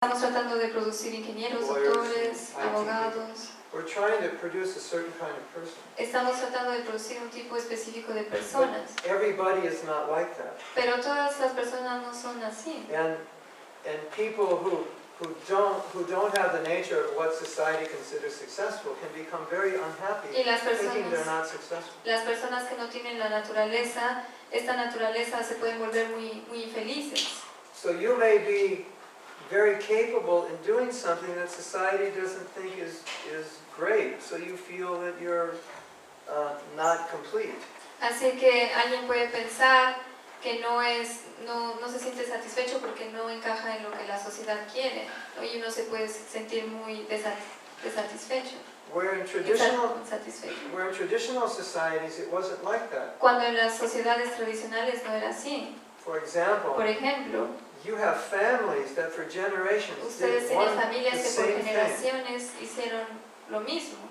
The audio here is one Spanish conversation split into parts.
Estamos tratando de producir ingenieros, doctores, abogados. We're trying to produce a certain kind of person. Estamos tratando de producir un tipo específico de personas. But everybody is not like that. Pero todas las personas no son así. And people who don't have the nature of what society considers successful can become very unhappy thinking they're not successful. Las personas que no tienen la naturaleza, esta naturaleza se pueden volver muy infelices. So you may be very capable in doing something that society doesn't think is great, so you feel that you're not complete. Así que alguien puede pensar que no se siente satisfecho porque no encaja en lo que la sociedad quiere, ¿no? Y uno se puede sentir muy desatisfecho. Where in traditional societies it wasn't like that. Cuando en las sociedades tradicionales no era así. Por ejemplo, you have families that for generations ustedes tienen familias que por generaciones hicieron lo mismo.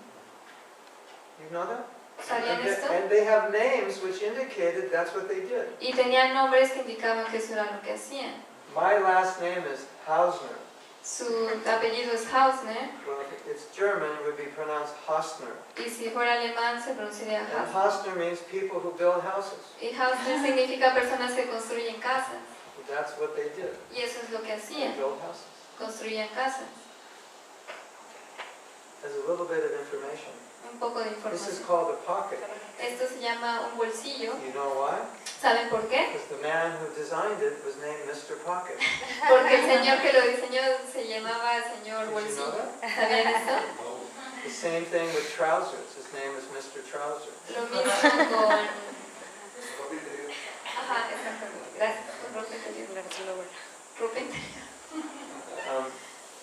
You know that? ¿Sabían esto? And they have names which indicated that's what they did. Y tenían nombres que indicaban que eso era lo que hacían. My last name is Hausner. Su apellido es Hausner. Well, if it's German, it would be pronounced Hausner. Y si fuera alemán, se pronunciaría Hausner. And Hausner means people who build houses. Y Hausner significa personas que construyen casas. That's what they did. Y eso es lo que hacían. They build houses. Construían casas. There's a little bit of information. Un poco de información. This is called a pocket. Esto se llama un bolsillo. You know why? ¿Saben por qué? Because the man who designed it was named Mr. Pocket. Porque el señor que lo diseñó se llamaba señor bolsillo. ¿Sabían esto? The same thing with trousers. His name is Mr. Trouser. Lo mismo con... Ajá, exactamente. Gracias. Con ropa interior. Ropa interior.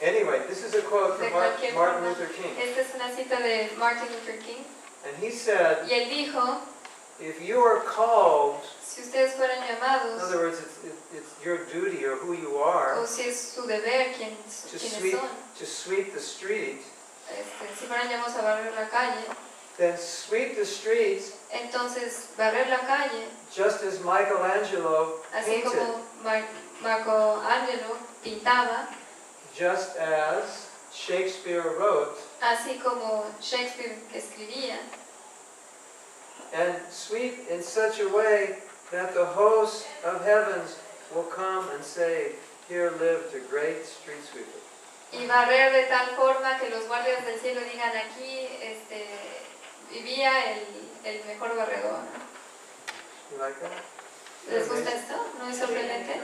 Anyway, this is a quote from Martin Luther King. Esta es una cita de Martin Luther King. And he said, y él dijo, if you are called, si ustedes fueran llamados, in other words, it's your duty or who you are, o si es su deber, quiénes son, to sweep the street, si fueran llamados a barrer la calle, then sweep the streets, entonces barrer la calle, just as Michelangelo así painted, como Michelangelo pintaba, just as Shakespeare wrote, así como Shakespeare escribía, and sweep in such a way that the host of heavens will come and say, here lived a great street sweeper. Y barrer de tal forma que los guardias del cielo digan, aquí vivía el mejor barredor. You like that? ¿Les gusta esto? ¿No es sorprendente?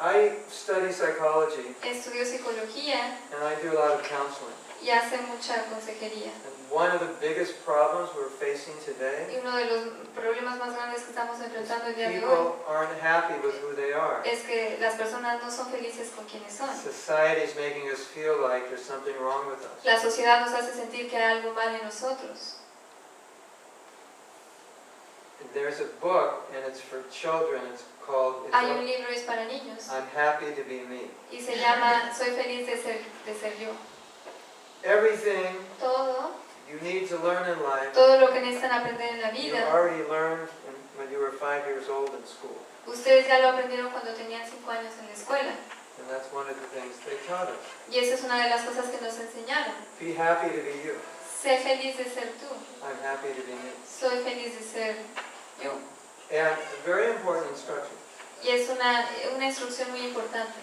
I study psychology. Estudio psicología. And I do a lot of counseling. Y hace mucha consejería. And one of the biggest problems we're facing today, y uno de los problemas más grandes que estamos enfrentando el día de hoy, people aren't happy with who they are. Es que las personas no son felices con quienes son. Society is making us feel like there's something wrong with us. La sociedad nos hace sentir que hay algo mal en nosotros. And there's a book, and it's for children. It's called. Hay un libro es para niños. I'm happy to be me. Y se llama Soy feliz de ser yo. Everything todo you need to learn in life, todo lo que necesitan aprender en la vida, you already learned when you were 5 years old in school. Ustedes ya lo aprendieron cuando tenían 5 años en la escuela. And that's one of the things they taught us. Y esa es una de las cosas que nos enseñaron. Be happy to be you. Sé feliz de ser tú. I'm happy to be me. Soy feliz de ser yo. And a very important instruction. Y es una instrucción muy importante.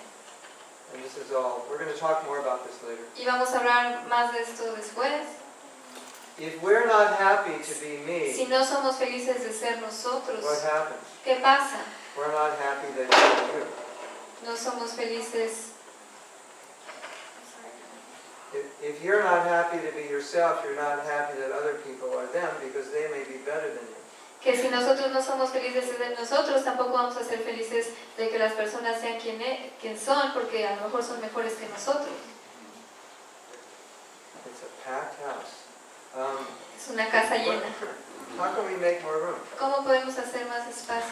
And this is all. We're going to talk more about this later. Y vamos a hablar más de esto después. If we're not happy to be me, si no somos felices de ser nosotros, what happens? ¿Qué pasa? We're not happy that you're you. No somos felices. If you're not happy to be yourself, you're not happy that other people are them because they may be better than you. Que si nosotros no somos felices de nosotros, tampoco vamos a ser felices de que las personas sean quien son, porque a lo mejor son mejores que nosotros. It's a packed house. Es una casa llena. How can we make more room? ¿Cómo podemos hacer más espacio?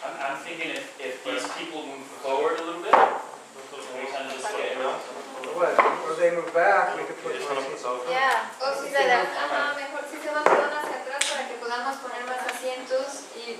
I'm thinking if these people move forward a little bit, we kind of just get around. What? Or they move back, we could put more seats. O si se van hacia atrás para que podamos poner más asientos y